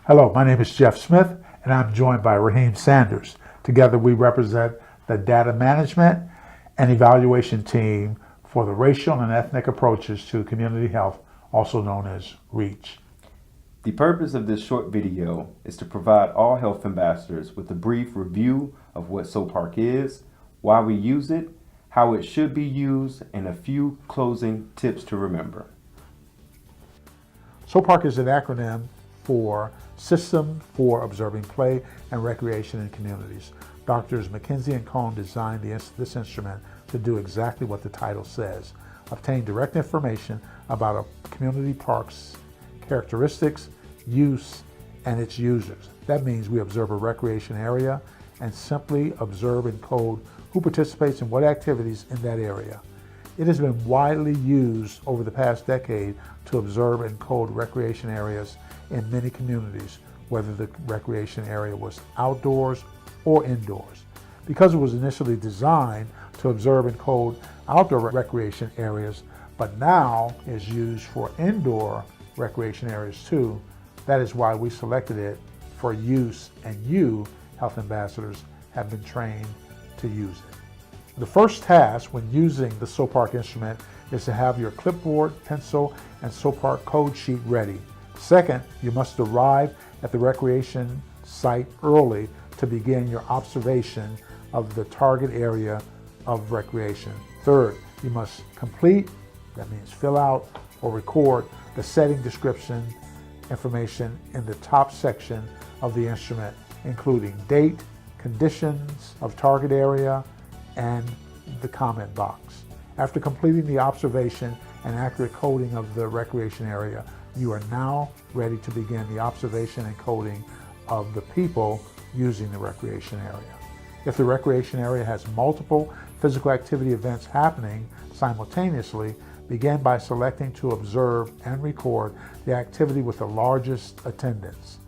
Hello, my name is Jeff Smith, and I'm joined by Raheem Sanders. Together we represent the Data Management and Evaluation Team for the Racial and Ethnic Approaches to Community Health, also known as REACH. The purpose of this short video is to provide all health ambassadors with a brief review of what SOPARC is, why we use it, how it should be used, and a few closing tips to remember. SOPARC is an acronym for System for Observing Play and Recreation in Communities. Doctors McKinsey and Cohn designed this instrument to do exactly what the title says: obtain direct information about a community park's characteristics, use, and its users. That means we observe a recreation area and simply observe and code who participates in what activities in that area. It has been widely used over the past decade to observe and code recreation areas in many communities, whether the recreation area was outdoors or indoors. Because it was initially designed to observe and code outdoor recreation areas, but now is used for indoor recreation areas too, that is why we selected it for use, and you, health ambassadors, have been trained to use it. The first task when using the SOPARC instrument is to have your clipboard, pencil, and SOPARC code sheet ready. Second, you must arrive at the recreation site early to begin your observation of the target area of recreation. Third, you must complete, that means fill out or record, the setting description information in the top section of the instrument, including date, conditions of target area, and the comment box. After completing the observation and accurate coding of the recreation area, you are now ready to begin the observation and coding of the people using the recreation area. If the recreation area has multiple physical activity events happening simultaneously, begin by selecting to observe and record the activity with the largest attendance.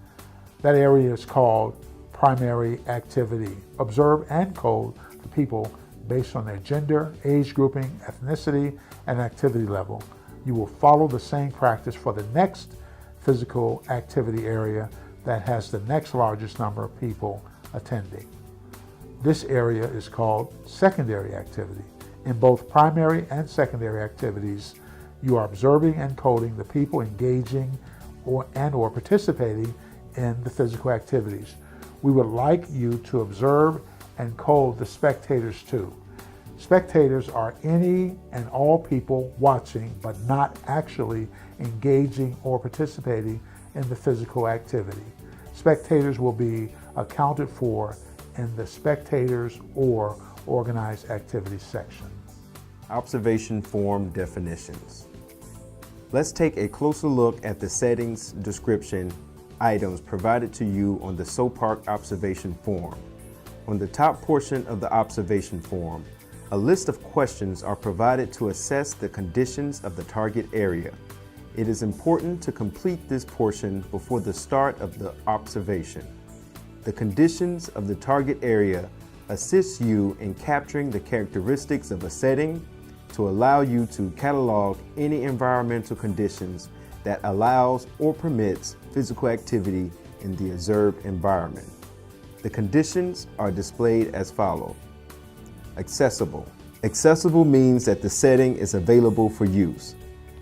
That area is called primary activity. Observe and code the people based on their gender, age grouping, ethnicity, and activity level. You will follow the same practice for the next physical activity area that has the next largest number of people attending. This area is called secondary activity. In both primary and secondary activities, you are observing and coding the people engaging or participating in the physical activities. We would like you to observe and code the spectators too. Spectators are any and all people watching but not actually engaging or participating in the physical activity. Spectators will be accounted for in the spectators or organized activities section. Observation form definitions. Let's take a closer look at the settings description items provided to you on the SOPARC observation form. On the top portion of the observation form, a list of questions are provided to assess the conditions of the target area. It is important to complete this portion before the start of the observation. The conditions of the target area assist you in capturing the characteristics of a setting to allow you to catalog any environmental conditions that allows or permits physical activity in the observed environment. The conditions are displayed as follows. Accessible. Accessible means that the setting is available for use.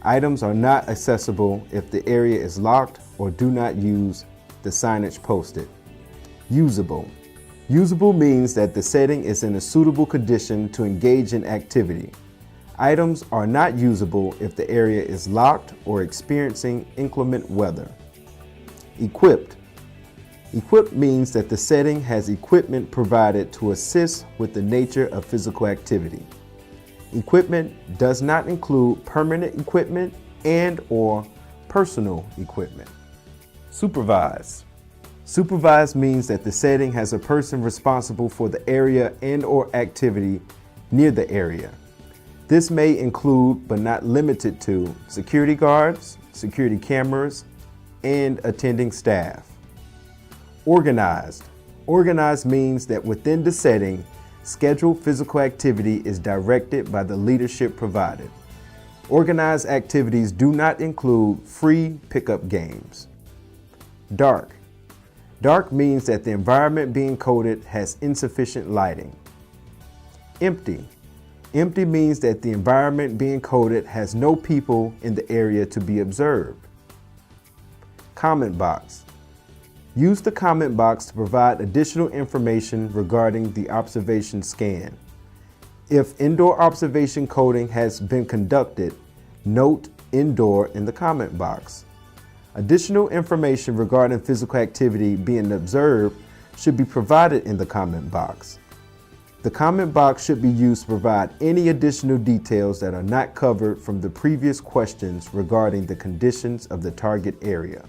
Items are not accessible if the area is locked or do not use the signage posted. Usable. Usable means that the setting is in a suitable condition to engage in activity. Items are not usable if the area is locked or experiencing inclement weather. Equipped. Equipped means that the setting has equipment provided to assist with the nature of physical activity. Equipment does not include permanent equipment and/or personal equipment. Supervise. Supervise means that the setting has a person responsible for the area and/or activity near the area. This may include, but not limited to, security guards, security cameras, and attending staff. Organized. Organized means that within the setting, scheduled physical activity is directed by the leadership provided. Organized activities do not include free pickup games. Dark. Dark means that the environment being coded has insufficient lighting. Empty. Empty means that the environment being coded has no people in the area to be observed. Comment box. Use the comment box to provide additional information regarding the observation scan. If indoor observation coding has been conducted, note indoor in the comment box. Additional information regarding physical activity being observed should be provided in the comment box. The comment box should be used to provide any additional details that are not covered from the previous questions regarding the conditions of the target area.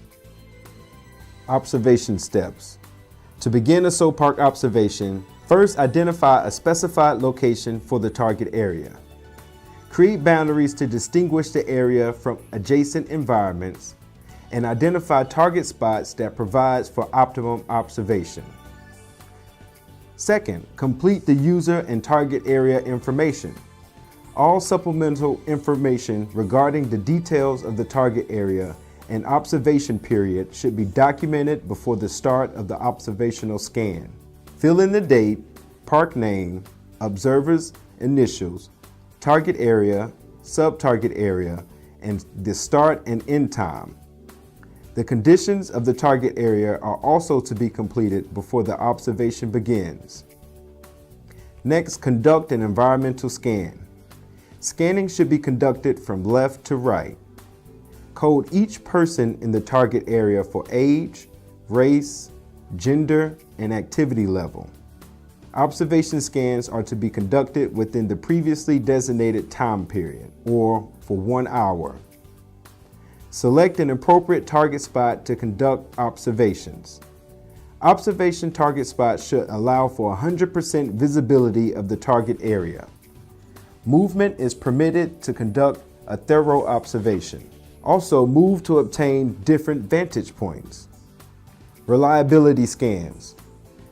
Observation steps. To begin a SOPARC observation, first identify a specified location for the target area. Create boundaries to distinguish the area from adjacent environments and identify target spots that provides for optimum observation. Second, complete the user and target area information. All supplemental information regarding the details of the target area and observation period should be documented before the start of the observational scan. Fill in the date, park name, observer's initials, target area, sub-target area, and the start and end time. The conditions of the target area are also to be completed before the observation begins. Next, conduct an environmental scan. Scanning should be conducted from left to right. Code each person in the target area for age, race, gender, and activity level. Observation scans are to be conducted within the previously designated time period, or for 1 hour. Select an appropriate target spot to conduct observations. Observation target spots should allow for 100% visibility of the target area. Movement is permitted to conduct a thorough observation. Also, move to obtain different vantage points. Reliability scans.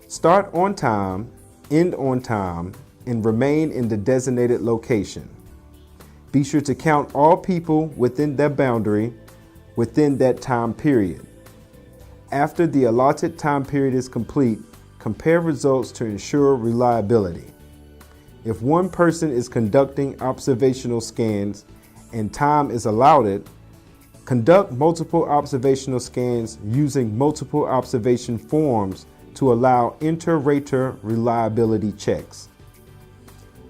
Start on time, end on time, and remain in the designated location. Be sure to count all people within that boundary within that time period. After the allotted time period is complete, compare results to ensure reliability. If one person is conducting observational scans and time is allotted, conduct multiple observational scans using multiple observation forms to allow inter-rater reliability checks.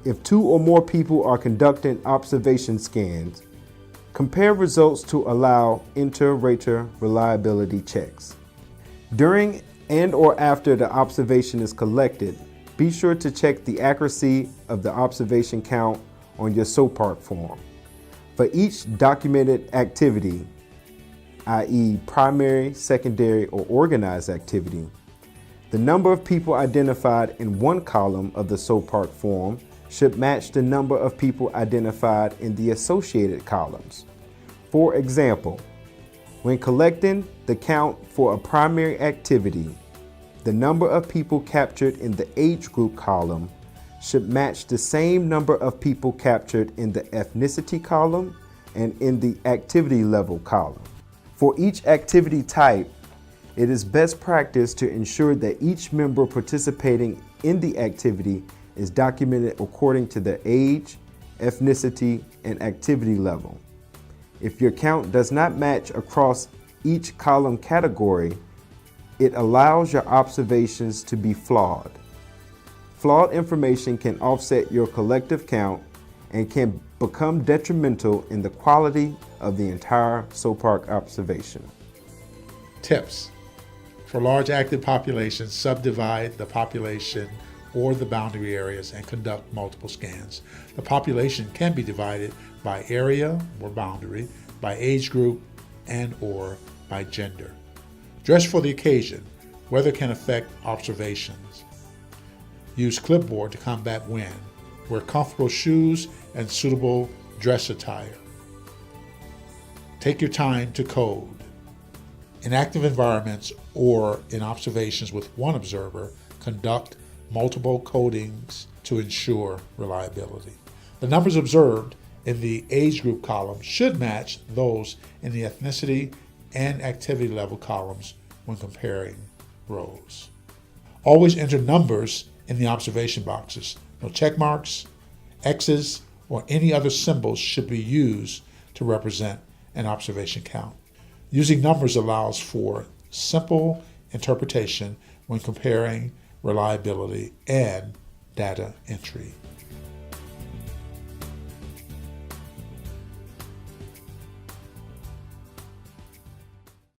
If 2 or more people are conducting observation scans, compare results to allow inter-rater reliability checks. During and/or after the observation is collected, be sure to check the accuracy of the observation count on your SOPARC form. For each documented activity, i.e. primary, secondary, or organized activity, the number of people identified in one column of the SOPARC form should match the number of people identified in the associated columns. For example, when collecting the count for a primary activity, the number of people captured in the age group column should match the same number of people captured in the ethnicity column and in the activity level column. For each activity type, it is best practice to ensure that each member participating in the activity is documented according to their age, ethnicity, and activity level. If your count does not match across each column category, it allows your observations to be flawed. Flawed information can offset your collective count and can become detrimental in the quality of the entire SOPARC observation. Tips. For large active populations, subdivide the population or the boundary areas and conduct multiple scans. The population can be divided by area or boundary, by age group, and/or by gender. Dress for the occasion. Weather can affect observations. Use clipboard to combat wind. Wear comfortable shoes and suitable dress attire. Take your time to code. In active environments or in observations with one observer, conduct multiple codings to ensure reliability. The numbers observed in the age group column should match those in the ethnicity and activity level columns when comparing rows. Always enter numbers in the observation boxes. No check marks, X's, or any other symbols should be used to represent an observation count. Using numbers allows for simple interpretation when comparing reliability and data entry.